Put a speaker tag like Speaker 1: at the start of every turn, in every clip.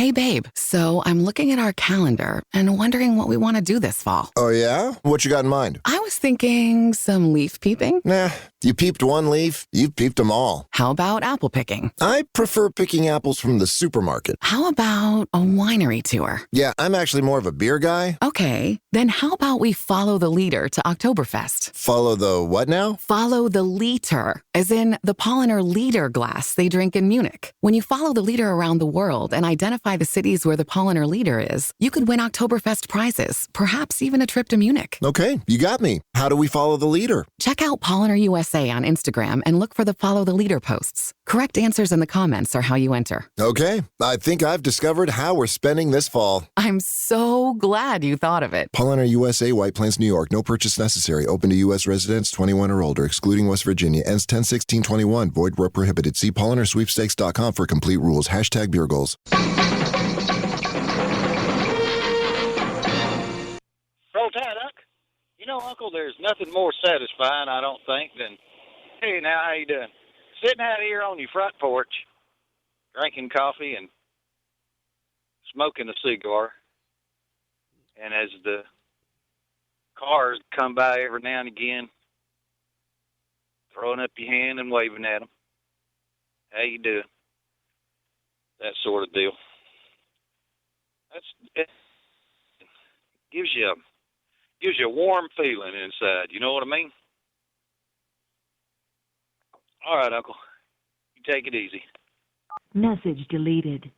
Speaker 1: Hey, babe. So I'm looking at our calendar and wondering what we want to do this fall.
Speaker 2: Oh, yeah? What you got in mind?
Speaker 1: I was thinking some leaf peeping.
Speaker 2: Nah, you peeped one leaf, you've peeped them all.
Speaker 1: How about apple picking?
Speaker 2: I prefer picking apples from the supermarket.
Speaker 1: How about a winery tour?
Speaker 2: Yeah, I'm actually more of a beer guy.
Speaker 1: Okay, then how about we follow the leader to Oktoberfest?
Speaker 2: Follow the what now?
Speaker 1: Follow the liter, as in the Polliner liter glass they drink in Munich. When you follow the leader around the world and identify the cities where the Polliner leader is, you could win Oktoberfest prizes, perhaps even a trip to Munich.
Speaker 2: Okay, you got me. How do we follow the leader?
Speaker 1: Check out Polliner USA on Instagram and look for the Follow the Leader posts. Correct answers in the comments are how you enter.
Speaker 2: Okay, I think I've discovered how we're spending this fall.
Speaker 1: I'm so glad you thought of it.
Speaker 2: Polliner USA, White Plains, New York. No purchase necessary. Open to U.S. residents 21 or older, excluding West Virginia. Ends 10/16/21. Void where prohibited. See PollinerSweepstakes.com for complete rules. Hashtag beer goals.
Speaker 3: Roll Tide, Unc. You know, Uncle, there's nothing more satisfying, I don't think, than, hey, now, how you doing? Sitting out here on your front porch, drinking coffee and smoking a cigar. And as the cars come by every now and again, throwing up your hand and waving at them. How you doing? That sort of deal. It gives you a warm feeling inside. You know what I mean? All right, Uncle. You take it easy.
Speaker 4: Message deleted.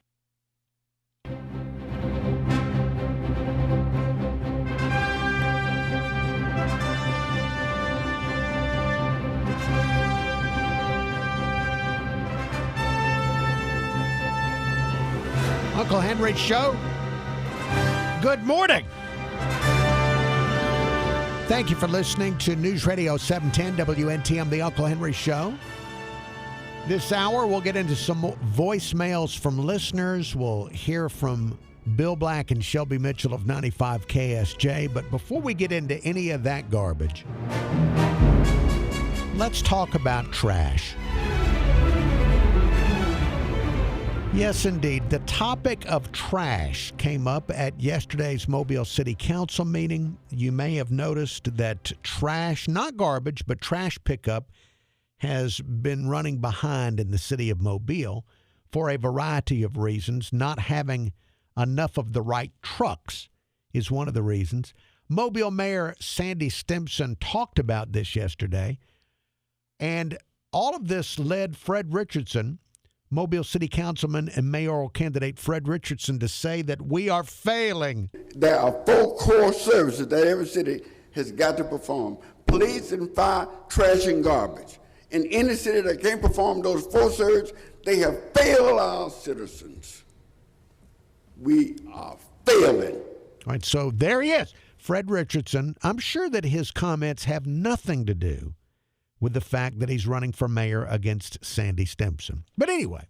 Speaker 5: Uncle Henry Show. Good morning. Thank you for listening to News Radio 710 WNTM, the Uncle Henry Show. This hour, we'll get into some voicemails from listeners. We'll hear from Bill Black and Shelby Mitchell of 95 KSJ. But before we get into any of that garbage, let's talk about trash. Yes, indeed. The topic of trash came up at yesterday's Mobile City Council meeting. You may have noticed that trash, not garbage, but trash pickup has been running behind in the city of Mobile for a variety of reasons. Not having enough of the right trucks is one of the reasons. Mobile Mayor Sandy Stimpson talked about this yesterday, and all of this led Fred Richardson, Mobile City Councilman and mayoral candidate Fred Richardson, to say that we are failing.
Speaker 6: There are 4 core services that every city has got to perform: police and fire, trash and garbage. In any city that can't perform those 4 services, they have failed our citizens. We are failing.
Speaker 5: All right, so there he is, Fred Richardson. I'm sure that his comments have nothing to do with the fact that he's running for mayor against Sandy Stimpson. But anyway,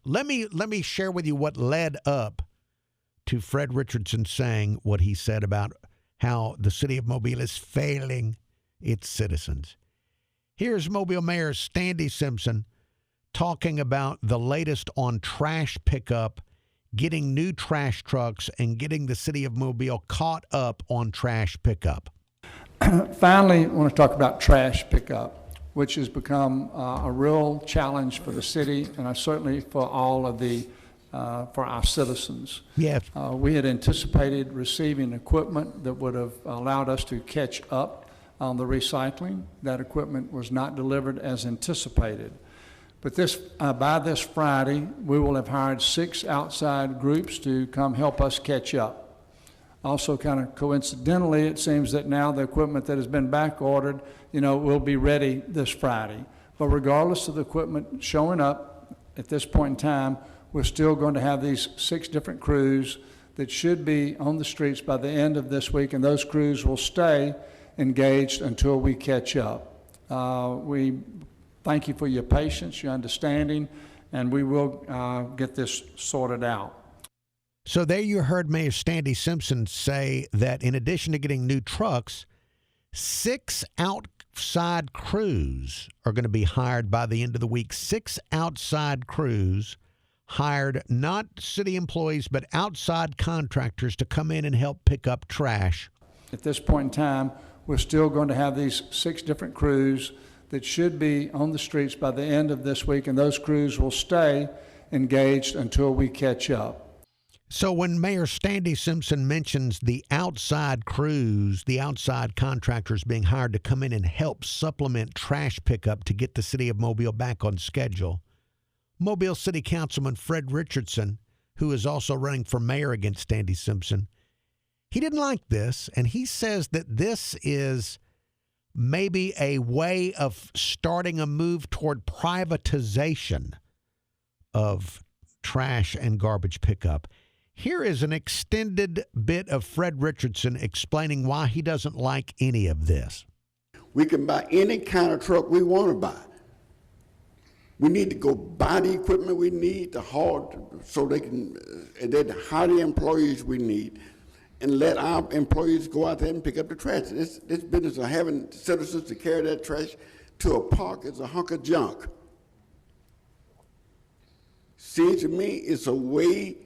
Speaker 5: let me share with you what led up to Fred Richardson saying what he said about how the city of Mobile is failing its citizens. Here's Mobile Mayor Sandy Stimpson talking about the latest on trash pickup, getting new trash trucks, and getting the city of Mobile caught up on trash pickup.
Speaker 7: Finally, I want to talk about trash pickup, which has become a real challenge for the city, and certainly for all of the for our citizens.
Speaker 5: Yes.
Speaker 7: We had anticipated receiving equipment that would have allowed us to catch up on the recycling. That equipment was not delivered as anticipated. But by this Friday, we will have hired 6 outside groups to come help us catch up. Also, kind of coincidentally, it seems that now the equipment that has been back ordered, will be ready this Friday. But regardless of the equipment showing up at this point in time, we're still going to have these 6 different crews that should be on the streets by the end of this week, and those crews will stay engaged until we catch up. We thank you for your patience, your understanding, and we will get this sorted out.
Speaker 5: So there you heard Mayor Sandy Stimpson say that in addition to getting new trucks, 6 outside crews are going to be hired by the end of the week. 6 outside crews hired not city employees but outside contractors to come in and help pick up trash.
Speaker 7: At this point in time, we're still going to have these 6 different crews that should be on the streets by the end of this week, and those crews will stay engaged until we catch up.
Speaker 5: So when Mayor Standy Simpson mentions the outside crews, the outside contractors being hired to come in and help supplement trash pickup to get the city of Mobile back on schedule, Mobile City Councilman Fred Richardson, who is also running for mayor against Standy Simpson, he didn't like this, and he says that this is maybe a way of starting a move toward privatization of trash and garbage pickup. Here is an extended bit of Fred Richardson explaining why he doesn't like any of this.
Speaker 6: We can buy any kind of truck we want to buy. We need to go buy the equipment we need to haul so they can then hire the employees we need and let our employees go out there and pick up the trash. This business of having citizens to carry that trash to a park is a hunk of junk. Seems to me it's a way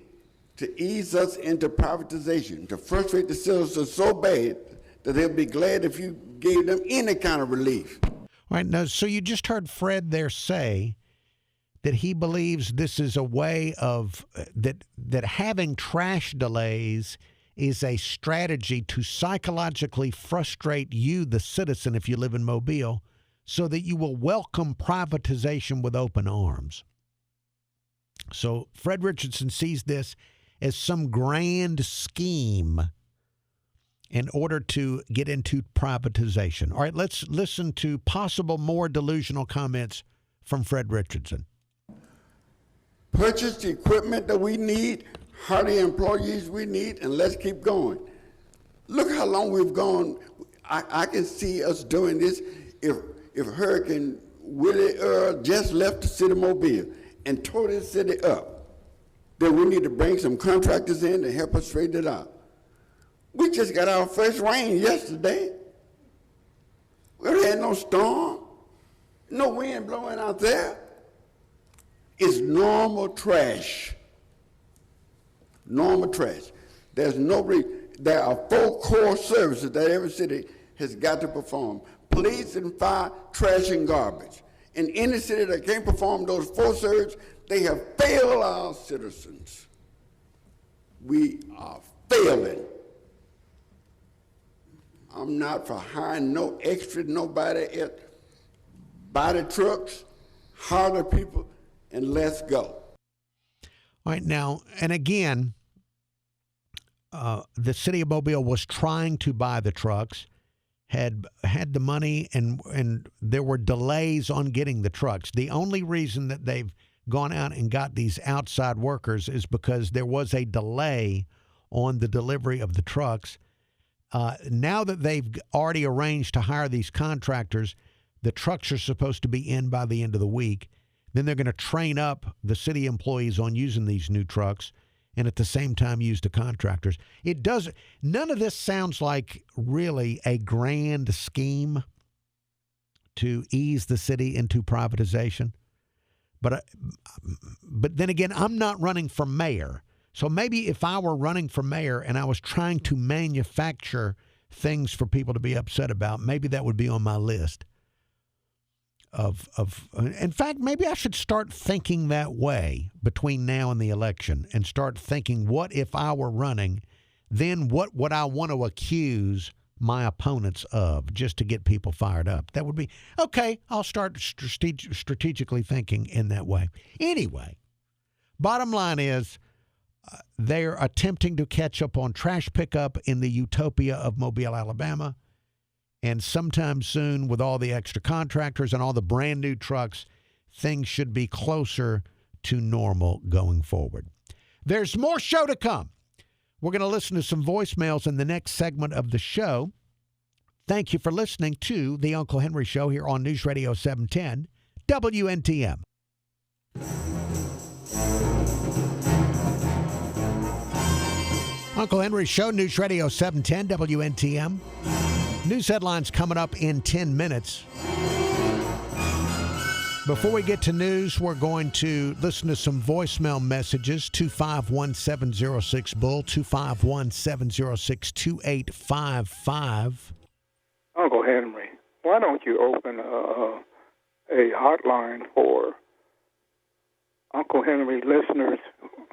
Speaker 6: to ease us into privatization, to frustrate the citizens so bad that they'll be glad if you gave them any kind of relief.
Speaker 5: All right, now, so you just heard Fred there say that he believes this is a way of that having trash delays is a strategy to psychologically frustrate you, the citizen, if you live in Mobile, so that you will welcome privatization with open arms. So Fred Richardson sees this as some grand scheme in order to get into privatization. All right, let's listen to possible more delusional comments from Fred Richardson.
Speaker 6: Purchase the equipment that we need, hire the employees we need, and let's keep going. Look how long we've gone. I can see us doing this if Hurricane Willie Earl just left the city of Mobile and tore this city up. Then we need to bring some contractors in to help us straighten it out. We just got our first rain yesterday. We had no storm, no wind blowing out there. It's normal trash. Normal trash. There are 4 core services that every city has got to perform: police and fire, trash and garbage. In any city that can't perform those 4 services, they have failed our citizens. We are failing. I'm not for hiring no extra nobody else. Buy the trucks, hire the people, and let's go.
Speaker 5: All right, now, and again, the city of Mobile was trying to buy the trucks, had the money, and there were delays on getting the trucks. The only reason that they've gone out and got these outside workers is because there was a delay on the delivery of the trucks. Now that they've already arranged to hire these contractors, the trucks are supposed to be in by the end of the week. Then they're going to train up the city employees on using these new trucks and at the same time use the contractors. None of this sounds like really a grand scheme to ease the city into privatization. But then again, I'm not running for mayor. So maybe if I were running for mayor and I was trying to manufacture things for people to be upset about, maybe that would be on my list. In fact, maybe I should start thinking that way between now and the election and start thinking, what if I were running, then what would I want to accuse my opponents of, just to get people fired up? That would be, okay, I'll start strategically thinking in that way. Anyway, bottom line is they're attempting to catch up on trash pickup in the utopia of Mobile, Alabama. And sometime soon, with all the extra contractors and all the brand new trucks, things should be closer to normal going forward. There's more show to come. We're going to listen to some voicemails in the next segment of the show. Thank you for listening to The Uncle Henry Show here on News Radio 710 WNTM. Uncle Henry Show, News Radio 710 WNTM. News headlines coming up in 10 minutes. Before we get to news, we're going to listen to some voicemail messages. 251-706-BULL, 251-706-2855.
Speaker 8: Uncle Henry, why don't you open a hotline for Uncle Henry listeners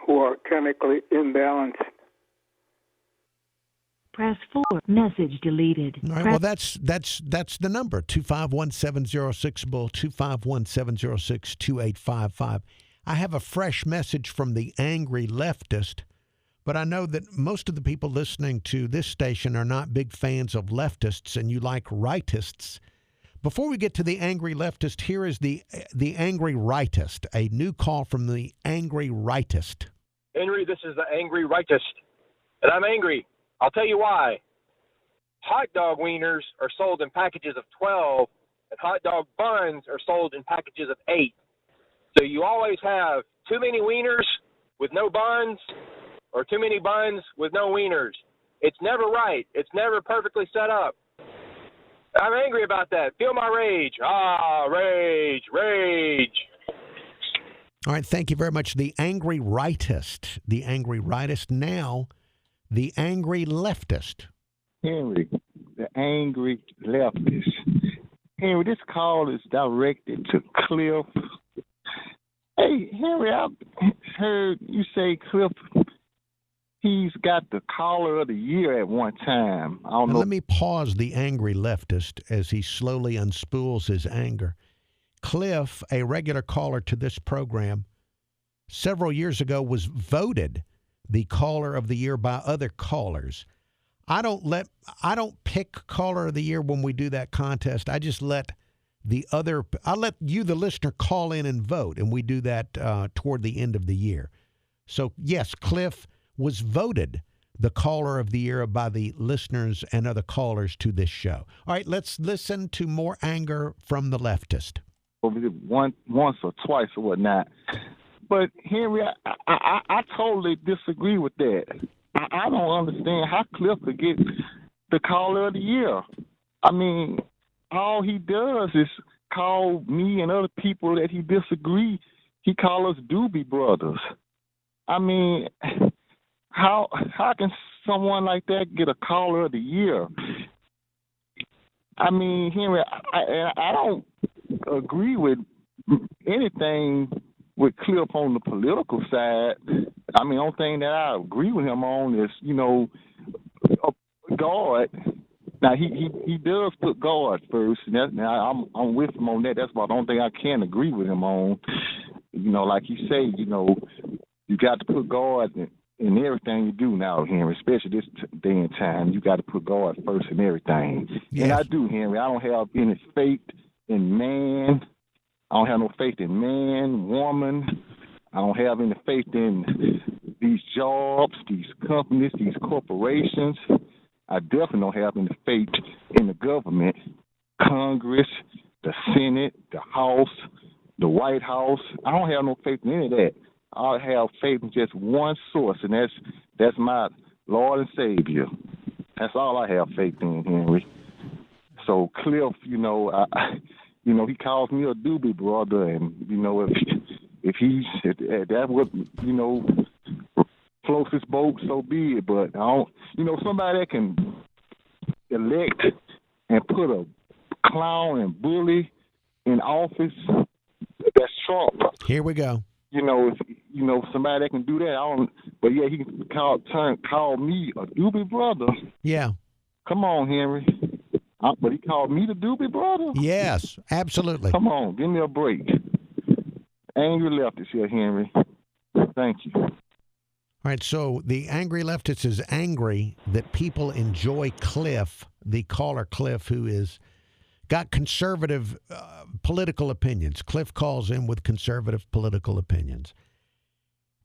Speaker 8: who are chemically imbalanced?
Speaker 4: Press 4. Message deleted.
Speaker 5: All right, well, that's the number, 251-706-BULL, 251-706-2855. I have a fresh message from the angry leftist, but I know that most of the people listening to this station are not big fans of leftists, and you like rightists. Before we get to the angry leftist, here is the angry rightist, a new call from the angry rightist.
Speaker 9: Henry, this is the angry rightist, and I'm angry. I'll tell you why. Hot dog wieners are sold in packages of 12, and hot dog buns are sold in packages of 8. So you always have too many wieners with no buns, or too many buns with no wieners. It's never right. It's never perfectly set up. I'm angry about that. Feel my rage. Rage, rage.
Speaker 5: All right, thank you very much. The angry rightist. The angry rightist. Now, the angry leftist.
Speaker 10: Henry, the angry leftist. Henry, this call is directed to Cliff. Hey, Henry, I heard you say Cliff, he's got the caller of the year at one time. I don't know.
Speaker 5: Let me pause the angry leftist as he slowly unspools his anger. Cliff, a regular caller to this program, several years ago was voted the caller of the year by other callers. I don't pick caller of the year when we do that contest. I just let you, the listener, call in and vote, and we do that toward the end of the year. So yes, Cliff was voted the caller of the year by the listeners and other callers to this show. All right, let's listen to more anger from the leftist.
Speaker 10: Once or twice or whatnot. But, Henry, I totally disagree with that. I don't understand how Cliff could get the caller of the year. I mean, all he does is call me and other people that he disagree. He calls us Doobie Brothers. I mean, how can someone like that get a caller of the year? I mean, Henry, I don't agree with anything with Cliff on the political side. I mean, the only thing that I agree with him on is, God. Now, he does put God first. And I'm with him on that. That's about the only thing I can agree with him on. Like you say, you got to put God in everything you do now, Henry, especially this day and time. You got to put God first in everything. Yes. And I do, Henry. I don't have any faith in man. I don't have no faith in man, woman. I don't have any faith in these jobs, these companies, these corporations. I definitely don't have any faith in the government, Congress, the Senate, the House, the White House. I don't have no faith in any of that. I have faith in just one source, and that's my Lord and Savior. That's all I have faith in, Henry. So Cliff, he calls me a doobie brother, and if that would floats his boat, so be it. But I don't, somebody that can elect and put a clown and bully in office, that's Trump.
Speaker 5: Here we go.
Speaker 10: If somebody that can do that, but yeah, he can call me a doobie brother.
Speaker 5: Yeah.
Speaker 10: Come on, Henry. But he called me the doobie brother?
Speaker 5: Yes, absolutely.
Speaker 10: Come on, give me a break. Angry leftist here, Henry. Thank you.
Speaker 5: All right, so the angry leftist is angry that people enjoy Cliff, the caller Cliff, who is got conservative political opinions. Cliff calls in with conservative political opinions.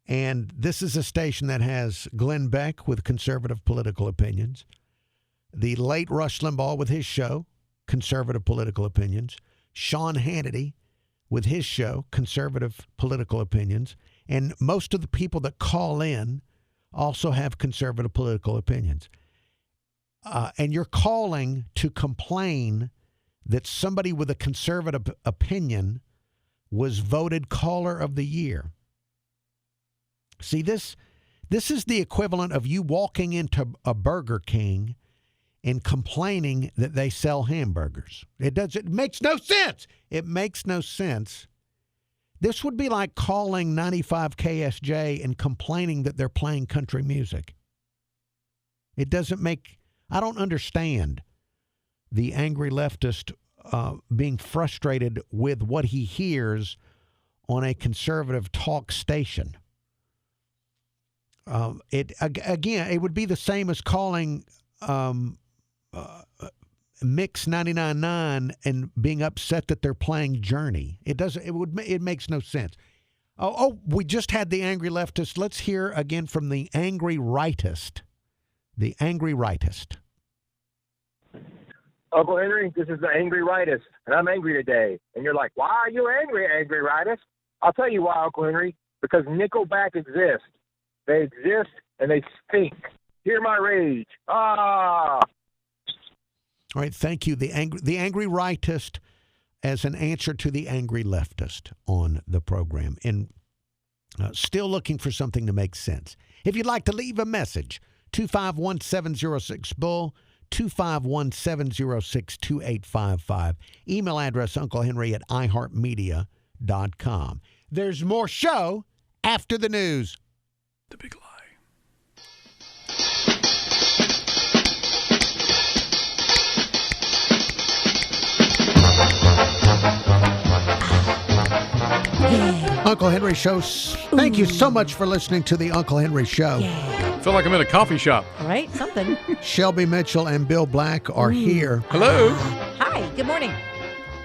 Speaker 5: And this is a station that has Glenn Beck with conservative political opinions, the late Rush Limbaugh with his show, conservative political opinions, Sean Hannity with his show, conservative political opinions, and most of the people that call in also have conservative political opinions. And you're calling to complain that somebody with a conservative opinion was voted Caller of the Year. See, this is the equivalent of you walking into a Burger King and complaining that they sell hamburgers. It makes no sense. It makes no sense. This would be like calling 95 KSJ and complaining that they're playing country music. It doesn't make, I don't understand the angry leftist being frustrated with what he hears on a conservative talk station. It would be the same as calling Mix 99.9 and being upset that they're playing Journey. It makes no sense. We just had the angry leftist. Let's hear again from the angry rightist. The angry rightist.
Speaker 9: Uncle Henry, this is the angry rightist, and I'm angry today. And you're like, why are you angry, angry rightist? I'll tell you why, Uncle Henry. Because Nickelback exists. They exist, and they stink. Hear my rage. Ah!
Speaker 5: All right, thank you. The angry rightist as an answer to the angry leftist on the program. And still looking for something to make sense. If you'd like to leave a message, 251-706-BULL, 251-706-2855. Email address unclehenry@iheartmedia.com. There's more show after the news.
Speaker 11: The Big Lie.
Speaker 5: Uncle Henry Show. Thank you so much for listening to the Uncle Henry Show.
Speaker 11: I feel like I'm in a coffee shop.
Speaker 12: Right? Something.
Speaker 5: Shelby Mitchell and Bill Black are here.
Speaker 11: Hello.
Speaker 12: Hi. Good morning.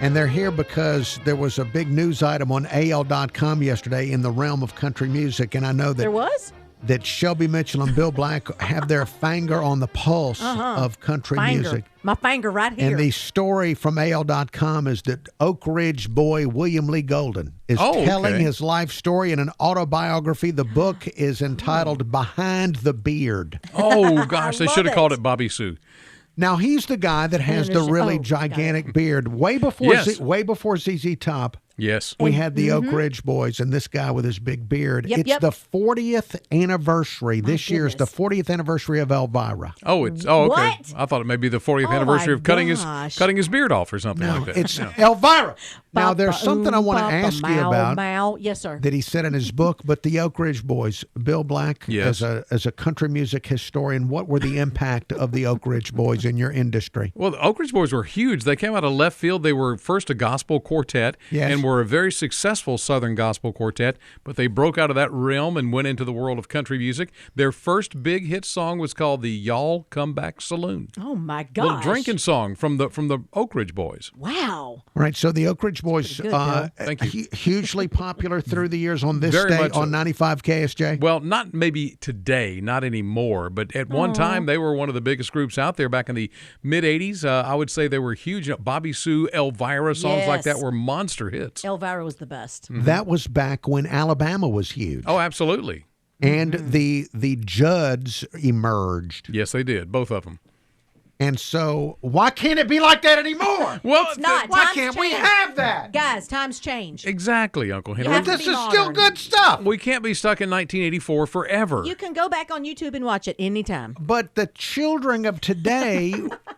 Speaker 5: And they're here because there was a big news item on AL.com yesterday in the realm of country music. And I know that
Speaker 12: there was?
Speaker 5: That Shelby Mitchell and Bill Black have their finger on the pulse of country music.
Speaker 12: My finger right here.
Speaker 5: And the story from AL.com is that Oak Ridge boy William Lee Golden is telling his life story in an autobiography. The book is entitled Behind the Beard.
Speaker 11: Oh, gosh. They should have called it Bobby Sue.
Speaker 5: Now, he's the guy that has the really gigantic beard. Way before ZZ Top.
Speaker 11: Yes.
Speaker 5: We had the Oak Ridge Boys and this guy with his big beard.
Speaker 12: Yep,
Speaker 5: it's the 40th anniversary. This year is the 40th anniversary of Elvira.
Speaker 11: Oh, okay.
Speaker 12: What?
Speaker 11: I thought it may be the 40th anniversary of cutting his beard off or something like that.
Speaker 5: It's Elvira. Now, there's something I want to ask you about.
Speaker 12: Yes, sir.
Speaker 5: That he said in his book, but the Oak Ridge Boys, Bill Black, as a country music historian, what were the impact of the Oak Ridge Boys in your industry?
Speaker 11: Well, the Oak Ridge Boys were huge. They came out of left field. They were first a gospel quartet and were a very successful Southern gospel quartet, but they broke out of that realm and went into the world of country music. Their first big hit song was called the Y'all Come Back Saloon.
Speaker 12: Oh, my gosh.
Speaker 11: Little drinking song from the Oak Ridge Boys.
Speaker 12: Wow.
Speaker 5: Right, so the Oak Ridge Boys,
Speaker 11: Thank you.
Speaker 5: Hugely popular through the years on this
Speaker 11: Very
Speaker 5: day
Speaker 11: much
Speaker 5: on 95 KSJ.
Speaker 11: Well, not maybe today, not anymore, but at one time they were one of the biggest groups out there back in the mid-'80s. I would say they were huge. Bobby Sue, Elvira, songs like that were monster hits.
Speaker 12: Elvira was the best.
Speaker 5: Mm-hmm. That was back when Alabama was huge.
Speaker 11: Oh, absolutely.
Speaker 5: And the Judds emerged.
Speaker 11: Yes, they did, both of them.
Speaker 5: And so, why can't it be like that anymore?
Speaker 11: Well,
Speaker 12: it's not.
Speaker 5: Why can't we have that?
Speaker 12: Guys, times change.
Speaker 11: Exactly, Uncle Henry.
Speaker 5: But this is still good stuff.
Speaker 11: We can't be stuck in 1984 forever.
Speaker 12: You can go back on YouTube and watch it anytime.
Speaker 5: But the children of today,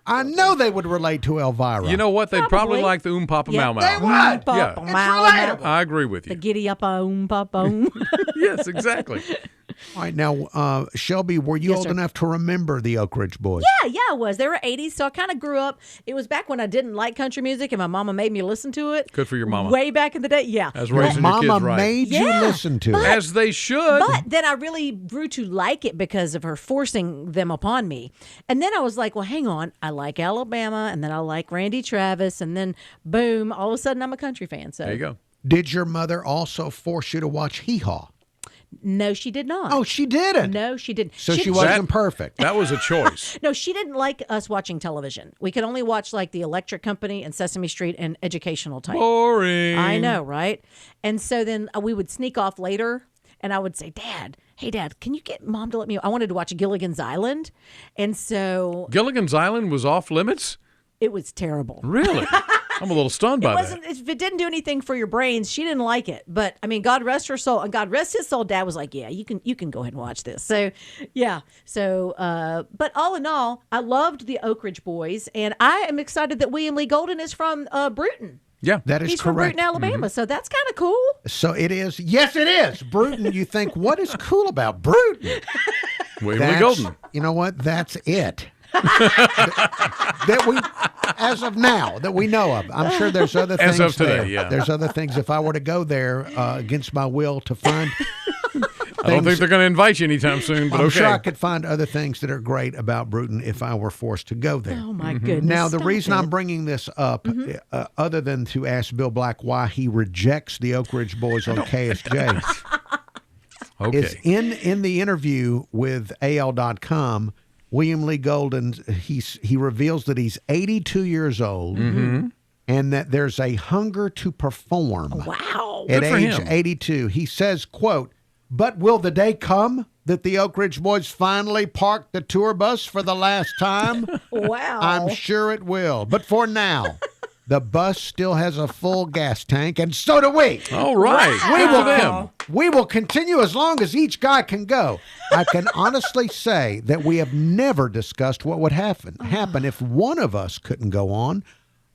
Speaker 5: I know they would relate to Elvira.
Speaker 11: You know what? They'd probably like the Papa Mau Mau.
Speaker 5: They would.
Speaker 11: Yeah.
Speaker 5: It's relatable.
Speaker 11: I agree with you.
Speaker 12: The giddy up Papa.
Speaker 11: Yes, exactly.
Speaker 5: All right, now, Shelby, were you old enough to remember the Oak Ridge Boys?
Speaker 12: Yeah, I was. They were 80s, so I kind of grew up. It was back when I didn't like country music, and my mama made me listen to it.
Speaker 11: Good for your mama.
Speaker 12: Way back in the day, yeah.
Speaker 11: As raising your kids right.
Speaker 5: made you listen to it.
Speaker 11: As they should.
Speaker 12: But then I really grew to like it because of her forcing them upon me. And then I was like, well, hang on. I like Alabama, and then I like Randy Travis, and then boom, all of a sudden I'm a country fan. So
Speaker 11: there you go.
Speaker 5: Did your mother also force you to watch Hee Haw?
Speaker 12: No, she did not.
Speaker 5: Oh, she didn't?
Speaker 12: No, she didn't.
Speaker 5: So she wasn't perfect.
Speaker 11: That was a choice.
Speaker 12: No, she didn't like us watching television. We could only watch like The Electric Company and Sesame Street and educational type.
Speaker 11: Boring.
Speaker 12: I know, right? And so then we would sneak off later, and I would say, hey, Dad, can you get Mom to let me? I wanted to watch Gilligan's Island. And so.
Speaker 11: Gilligan's Island was off limits?
Speaker 12: It was terrible.
Speaker 11: Really? I'm a little stunned by that.
Speaker 12: If it didn't do anything for your brains, she didn't like it. But I mean, God rest her soul, and God rest his soul. Dad was like, "Yeah, you can go ahead and watch this." So, yeah. So, but all in all, I loved the Oak Ridge Boys, and I am excited that William Lee Golden is from Bruton.
Speaker 11: Yeah,
Speaker 5: that is
Speaker 12: He's
Speaker 5: correct.
Speaker 12: from Bruton, Alabama, so that's kind of cool.
Speaker 5: So it is. Yes, it is. Bruton, you think, what is cool about Bruton?
Speaker 11: William Lee Golden.
Speaker 5: You know what? That's it. that we, as of now, that we know of. I'm sure there's other things
Speaker 11: as of today,
Speaker 5: there.
Speaker 11: yeah.
Speaker 5: There's other things. If I were to go there against my will to find
Speaker 11: I don't think they're going to invite you anytime soon, but
Speaker 5: I'm
Speaker 11: okay.
Speaker 5: sure I could find other things that are great about Bruton if I were forced to go there.
Speaker 12: Oh, my goodness.
Speaker 5: Now, the
Speaker 12: Stop
Speaker 5: reason
Speaker 12: it.
Speaker 5: I'm bringing this up, other than to ask Bill Black why he rejects the Oak Ridge Boys on KSJ,
Speaker 11: Okay.
Speaker 5: is in the interview with AL.com, William Lee Golden, he reveals that he's 82 years old and that there's a hunger to perform.
Speaker 12: Wow.
Speaker 5: At
Speaker 11: Good for
Speaker 5: age
Speaker 11: him.
Speaker 5: 82. He says, quote, "But will the day come that the Oak Ridge Boys finally park the tour bus for the last time?
Speaker 12: Wow.
Speaker 5: I'm sure it will. But for now, the bus still has a full gas tank, and so do we.
Speaker 11: All right.
Speaker 5: We
Speaker 11: Good
Speaker 5: will,
Speaker 11: for them.
Speaker 5: we will continue as long as each guy can go. I can honestly say that we have never discussed what would happen if one of us couldn't go on.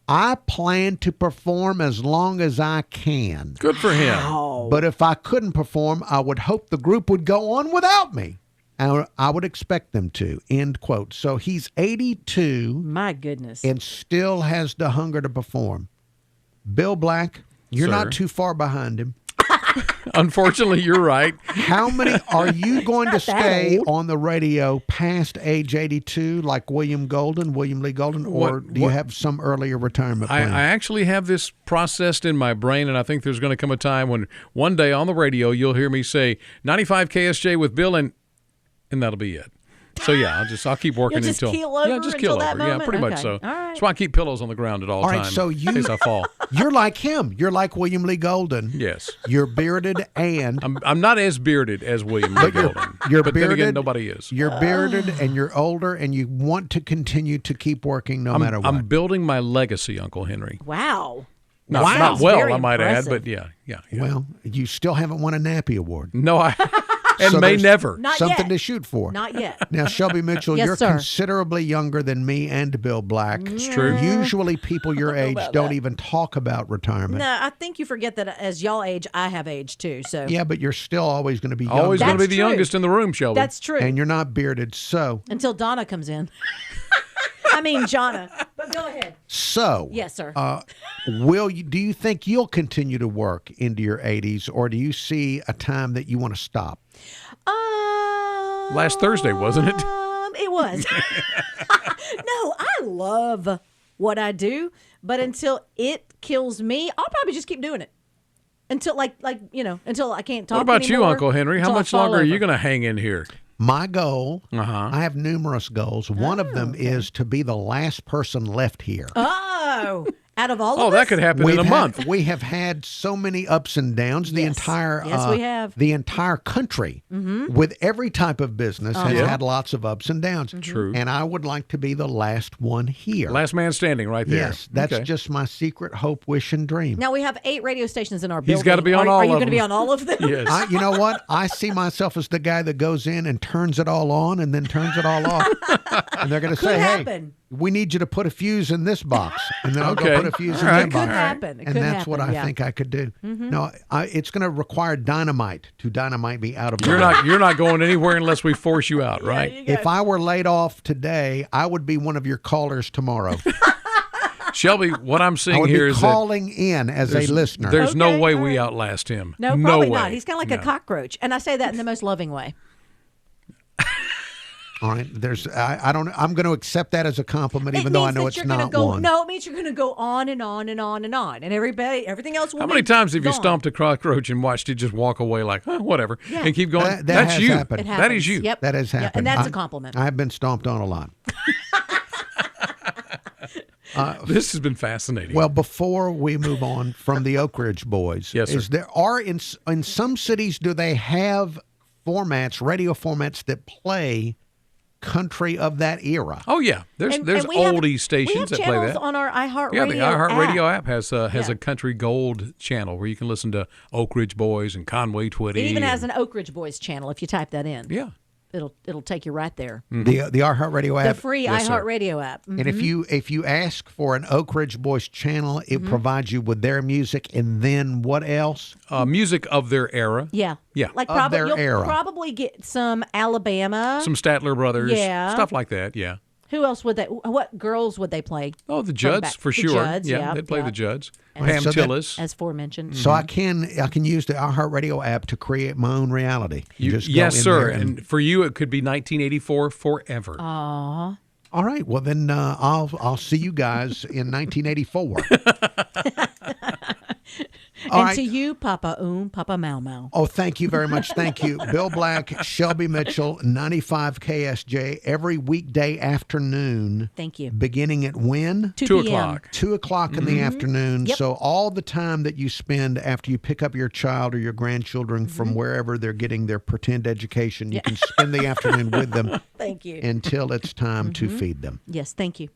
Speaker 5: I plan to perform as long as I can.
Speaker 11: Good for him.
Speaker 5: But if I couldn't perform, I would hope the group would go on without me. And I would expect them to." End quote. So he's 82
Speaker 12: My goodness.
Speaker 5: and still has the hunger to perform. Bill Black, you're
Speaker 11: Sir.
Speaker 5: not too far behind him.
Speaker 11: Unfortunately, you're right.
Speaker 5: How many are you going to
Speaker 12: not that
Speaker 5: stay
Speaker 12: old.
Speaker 5: on the radio past age 82 like William Lee Golden, or do you have some earlier retirement
Speaker 11: I
Speaker 5: plan?
Speaker 11: actually have this processed in my brain, and I think there's going to come a time when one day on the radio you'll hear me say 95 KSJ with Bill, and that'll be it. So yeah, I'll keep working
Speaker 12: You'll just
Speaker 11: until
Speaker 12: keel over
Speaker 11: just
Speaker 12: until
Speaker 11: keel
Speaker 12: that
Speaker 11: over. Yeah,
Speaker 12: moment?
Speaker 11: pretty much
Speaker 12: Okay.
Speaker 11: so.
Speaker 12: All right.
Speaker 11: That's why I keep pillows on the ground at all
Speaker 5: All right,
Speaker 11: times
Speaker 5: so
Speaker 11: in case I fall.
Speaker 5: You're like him. You're like William Lee Golden.
Speaker 11: Yes.
Speaker 5: You're bearded and
Speaker 11: I'm not as bearded as William Lee Golden.
Speaker 5: you're
Speaker 11: but
Speaker 5: bearded.
Speaker 11: then again, nobody is.
Speaker 5: You're bearded and you're older, and you want to continue to keep working no matter what.
Speaker 11: I'm building my legacy, Uncle Henry.
Speaker 12: Wow.
Speaker 11: Not
Speaker 12: Sounds
Speaker 11: well,
Speaker 12: very
Speaker 11: I might add,
Speaker 12: impressive.
Speaker 11: but yeah.
Speaker 5: Well, you still haven't won a Nappy Award.
Speaker 11: No, and
Speaker 5: So
Speaker 11: may
Speaker 5: there's
Speaker 11: never.
Speaker 12: Not
Speaker 5: Something
Speaker 12: yet.
Speaker 5: to shoot for.
Speaker 12: Not yet.
Speaker 5: Now, Shelby Mitchell,
Speaker 12: Yes,
Speaker 5: you're
Speaker 12: sir.
Speaker 5: considerably younger than me and Bill Black.
Speaker 11: It's true.
Speaker 5: Usually people your age
Speaker 12: about
Speaker 5: don't
Speaker 12: that.
Speaker 5: even talk about retirement.
Speaker 12: No, I think you forget that as y'all age, I have aged too. So
Speaker 5: Yeah, but you're still always going to be
Speaker 11: Always
Speaker 5: younger.
Speaker 11: going to be
Speaker 12: That's
Speaker 11: the
Speaker 12: true.
Speaker 11: youngest in the room, Shelby.
Speaker 12: that's true.
Speaker 5: And you're not bearded. So,
Speaker 12: Until Donna comes in. I mean, Jonna. But go ahead. Yes, sir.
Speaker 5: Do you think you'll continue to work into your 80s, or do you see a time that you want to stop?
Speaker 11: Last Thursday, wasn't it?
Speaker 12: It was. No, I love what I do, but until it kills me, I'll probably just keep doing it. Until until I can't talk
Speaker 11: What about you,
Speaker 12: anymore,
Speaker 11: Uncle Henry? How
Speaker 12: until I
Speaker 11: much
Speaker 12: fall
Speaker 11: longer are you
Speaker 12: over.
Speaker 11: going to hang in here?
Speaker 5: My goal,
Speaker 11: Uh-huh.
Speaker 5: I have numerous goals. One of them is to be the last person left here.
Speaker 12: Oh, out of all
Speaker 11: Oh,
Speaker 12: of
Speaker 11: that
Speaker 12: us?
Speaker 11: could happen in a month.
Speaker 5: We have had so many ups and downs. The
Speaker 12: Yes.
Speaker 5: entire
Speaker 12: Yes, we have.
Speaker 5: The entire country, with every type of business, has
Speaker 11: Yeah.
Speaker 5: had lots of ups and downs.
Speaker 11: True.
Speaker 5: And I would like to be the last one here.
Speaker 11: Last man standing right there.
Speaker 5: Yes, that's
Speaker 11: Okay.
Speaker 5: just my secret hope, wish, and dream.
Speaker 12: Now we have 8 radio stations in our building.
Speaker 11: He's gotta be on all
Speaker 12: Are you
Speaker 11: of
Speaker 12: going to be
Speaker 11: them.
Speaker 12: on all of them?
Speaker 11: Yes.
Speaker 5: You know what? I see myself as the guy that goes in and turns it all on and then turns it all off. And they're going to
Speaker 12: Could
Speaker 5: say,
Speaker 12: happen.
Speaker 5: hey, we need you to put a fuse in this box. And then I'll
Speaker 11: Okay.
Speaker 5: go put a fuse
Speaker 11: All
Speaker 5: in
Speaker 11: right.
Speaker 5: that
Speaker 11: Could
Speaker 5: box.
Speaker 12: happen. It
Speaker 5: And
Speaker 12: could
Speaker 5: that's what
Speaker 12: happen,
Speaker 5: I
Speaker 12: yeah.
Speaker 5: think I could do. No, it's going to require dynamite to dynamite me out of
Speaker 11: You're
Speaker 5: my
Speaker 11: not going anywhere unless we force you out, right?
Speaker 5: If I were laid off today, I would be one of your callers tomorrow.
Speaker 11: Shelby, what I'm
Speaker 5: I
Speaker 11: seeing
Speaker 5: would
Speaker 11: here
Speaker 5: be
Speaker 11: is
Speaker 5: calling in as a
Speaker 11: there's,
Speaker 5: listener.
Speaker 11: there's no
Speaker 12: Okay,
Speaker 11: way
Speaker 12: all
Speaker 11: we
Speaker 12: right.
Speaker 11: outlast him.
Speaker 12: No, probably
Speaker 11: way.
Speaker 12: not. He's kind of like a cockroach, and I say that in the most loving way.
Speaker 5: All right, I don't. I'm going to accept that as a compliment, even though I know it's not one.
Speaker 12: No, it means you're going to go on and on and on and on, and everything else will
Speaker 11: How many
Speaker 12: be
Speaker 11: times have you
Speaker 12: gone.
Speaker 11: stomped a cockroach and watched it just walk away like, whatever,
Speaker 12: Yeah.
Speaker 11: and keep going?
Speaker 5: That
Speaker 11: That's
Speaker 5: has
Speaker 11: you.
Speaker 5: happened.
Speaker 12: It
Speaker 11: That
Speaker 12: happens.
Speaker 11: is you.
Speaker 12: Yep.
Speaker 5: That has
Speaker 12: Yeah,
Speaker 5: happened.
Speaker 12: and that's a compliment.
Speaker 5: I've been stomped on a lot.
Speaker 11: This has been fascinating.
Speaker 5: Well, before we move on from the Oak Ridge Boys,
Speaker 11: Yes, sir.
Speaker 5: is there are in some cities, do they have radio formats that play country of that era.
Speaker 11: Oh yeah, there's oldie stations that play that
Speaker 12: on our iHeartRadio.
Speaker 11: Yeah, the iHeartRadio app has a country gold channel where you can listen to Oak Ridge Boys and Conway Twitty.
Speaker 12: It even has an Oak Ridge Boys channel if you type that in.
Speaker 11: Yeah.
Speaker 12: It'll take you right there.
Speaker 5: The iHeartRadio app,
Speaker 12: the free iHeartRadio app.
Speaker 5: And if you ask for an Oak Ridge Boys channel, it provides you with their music, and then what else?
Speaker 11: Music of their era.
Speaker 12: Yeah,
Speaker 11: like
Speaker 12: you'll probably get some Alabama,
Speaker 11: some Statler Brothers,
Speaker 12: yeah,
Speaker 11: stuff like that. Yeah.
Speaker 12: Who else would they? What girls would they play?
Speaker 11: Oh, the Judds for sure.
Speaker 12: Judds,
Speaker 11: yeah, they'd play the Judds.
Speaker 12: And
Speaker 11: Pam Tillis,
Speaker 12: as aforementioned.
Speaker 5: So I can use the iHeartRadio app to create my own reality.
Speaker 11: Yes, sir. And for you, it could be 1984 forever.
Speaker 12: Aww.
Speaker 5: All right. Well, then I'll see you guys in 1984.
Speaker 12: To you, Papa Papa Mau Mau.
Speaker 5: Oh, thank you very much. Thank you. Bill Black, Shelby Mitchell, 95 KSJ, every weekday afternoon.
Speaker 12: Thank you.
Speaker 5: Beginning at when?
Speaker 12: 2 o'clock.
Speaker 5: 2 o'clock in the afternoon.
Speaker 12: Yep.
Speaker 5: So all the time that you spend after you pick up your child or your grandchildren from wherever they're getting their pretend education, you can spend the afternoon with them.
Speaker 12: Thank you.
Speaker 5: Until it's time to feed them.
Speaker 12: Yes, thank you.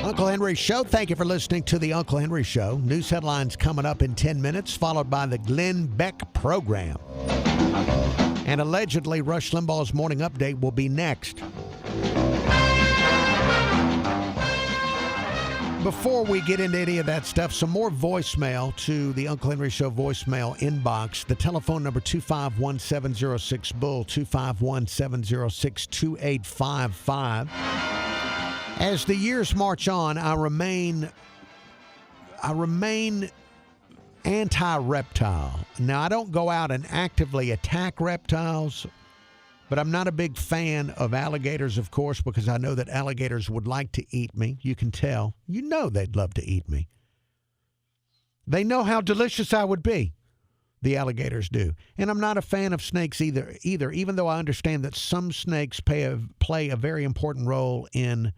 Speaker 5: Uncle Henry Show. Thank you for listening to the Uncle Henry Show. News headlines coming up in 10 minutes, followed by the Glenn Beck program. And allegedly, Rush Limbaugh's morning update will be next. Before we get into any of that stuff, some more voicemail to the Uncle Henry Show voicemail inbox. The telephone number 251-706-BULL, 251-706-2855. As the years march on, I remain anti-reptile. Now, I don't go out and actively attack reptiles, but I'm not a big fan of alligators, of course, because I know that alligators would like to eat me. You can tell. You know they'd love to eat me. They know how delicious I would be. The alligators do. And I'm not a fan of snakes either, even though I understand that some snakes play a very important role in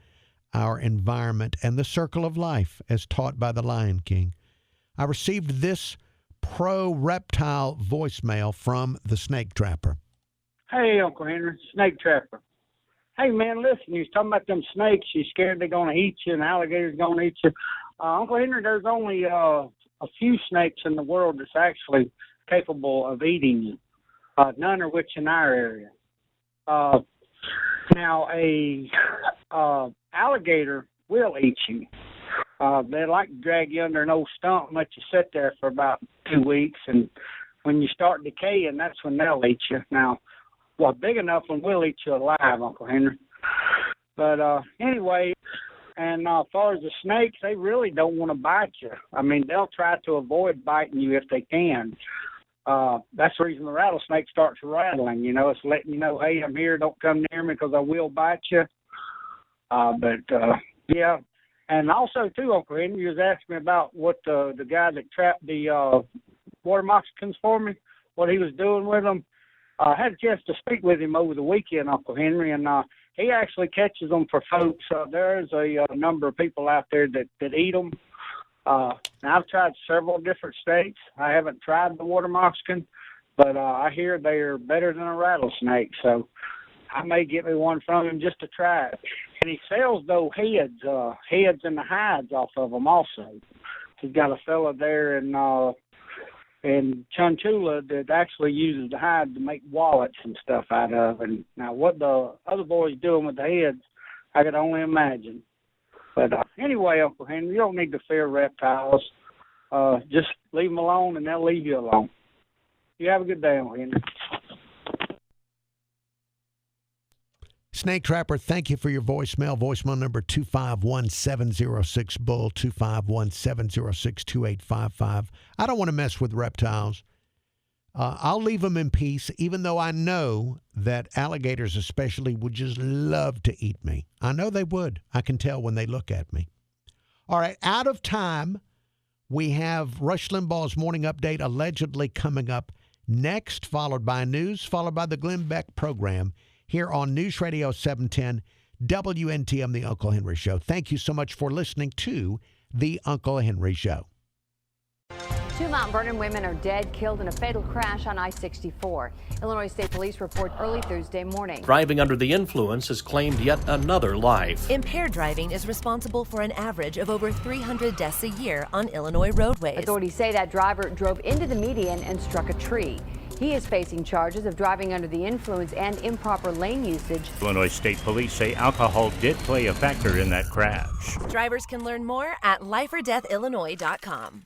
Speaker 5: our environment and the circle of life as taught by the Lion King. I received this pro-reptile voicemail from the Snake Trapper.
Speaker 13: Hey, Uncle Henry, Snake Trapper. Hey, man, listen, you was talking about them snakes. You're scared they're going to eat you and alligators going to eat you. Uncle Henry, there's only a few snakes in the world that's actually capable of eating you. None of which in our area. Now, a alligator will eat you. They like to drag you under an old stump and let you sit there for about 2 weeks, and when you start decaying, that's when they'll eat you. Now, well, big enough one will eat you alive, Uncle Henry. But anyway, and as far as the snakes, they really don't want to bite you. I mean, they'll try to avoid biting you if they can. That's the reason the rattlesnake starts rattling. You know, it's letting you know, hey, I'm here. Don't come near me because I will bite you. Yeah. And also, too, Uncle Henry, you was asking me about what the guy that trapped the water moccasins for me, what he was doing with them. I had a chance to speak with him over the weekend, Uncle Henry, and he actually catches them for folks. There's a number of people out there that eat them. Now, I've tried several different steaks. I haven't tried the water moccasin, but I hear they are better than a rattlesnake, so I may get me one from him just to try it. And he sells those heads and the hides off of them also. He's got a fella there in Chunchula that actually uses the hide to make wallets and stuff out of. And now what the other boy's doing with the heads, I could only imagine. But anyway, Uncle Henry, you don't need to fear reptiles. Just leave them alone and they'll leave you alone. You have a good day, Uncle Henry.
Speaker 5: Snake Trapper, thank you for your voicemail. Voicemail number 251-706-BULL, 251-706-2855. I don't want to mess with reptiles. I'll leave them in peace, even though I know that alligators especially would just love to eat me. I know they would. I can tell when they look at me. All right, out of time, we have Rush Limbaugh's morning update allegedly coming up next, followed by news, followed by the Glenn Beck program here on News Radio 710 WNTM, The Uncle Henry Show. Thank you so much for listening to The Uncle Henry Show.
Speaker 14: 2 Mount Vernon women are dead, killed in a fatal crash on I-64. Illinois State Police report early Thursday morning.
Speaker 15: Driving under the influence has claimed yet another life.
Speaker 16: Impaired driving is responsible for an average of over 300 deaths a year on Illinois roadways.
Speaker 14: Authorities say that driver drove into the median and struck a tree. He is facing charges of driving under the influence and improper lane usage.
Speaker 17: Illinois State Police say alcohol did play a factor in that crash.
Speaker 16: Drivers can learn more at lifeordeathillinois.com.